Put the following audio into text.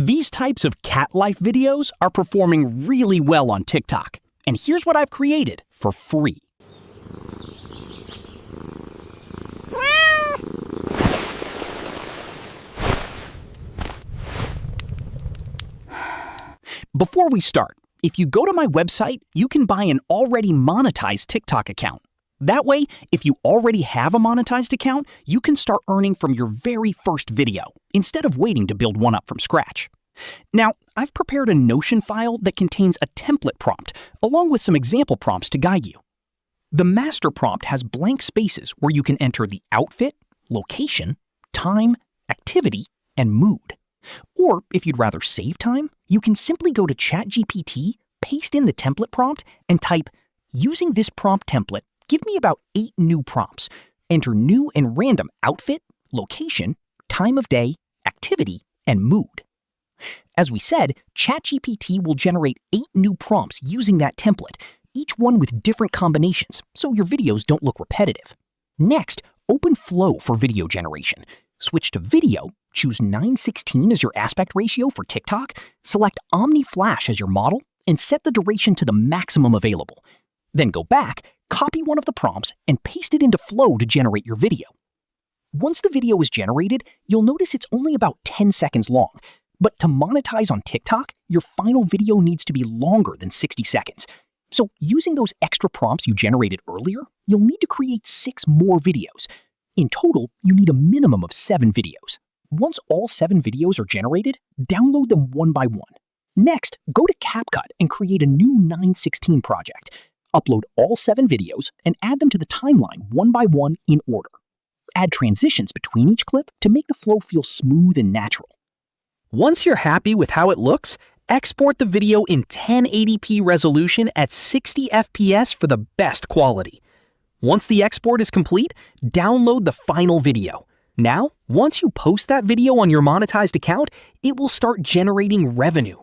These types of cat life videos are performing really well on TikTok. And here's what I've created for free. Before we start, if you go to my website, you can buy an already monetized TikTok account. That way, if you already have a monetized account, you can start earning from your very first video, instead of waiting to build one up from scratch. Now, I've prepared a Notion file that contains a template prompt, along with some example prompts to guide you. The master prompt has blank spaces where you can enter the outfit, location, time, activity, and mood. Or, if you'd rather save time, you can simply go to ChatGPT, paste in the template prompt, and type, "Using this prompt template, give me about 8 new prompts. Enter new and random outfit, location, time of day, activity, and mood." As we said, ChatGPT will generate 8 new prompts using that template, each one with different combinations, so your videos don't look repetitive. Next, open Flow for video generation. Switch to video, choose 9:16 as your aspect ratio for TikTok, select Omni Flash as your model, and set the duration to the maximum available. Then go back, copy one of the prompts, and paste it into Flow to generate your video. Once the video is generated, you'll notice it's only about 10 seconds long. But to monetize on TikTok, your final video needs to be longer than 60 seconds. So using those extra prompts you generated earlier, you'll need to create 6 more videos. In total, you need a minimum of 7 videos. Once all 7 videos are generated, download them one by one. Next, go to CapCut and create a new 9:16 project. Upload all 7 videos and add them to the timeline one by one in order. Add transitions between each clip to make the flow feel smooth and natural. Once you're happy with how it looks, export the video in 1080p resolution at 60 FPS for the best quality. Once the export is complete, download the final video. Now, once you post that video on your monetized account, it will start generating revenue.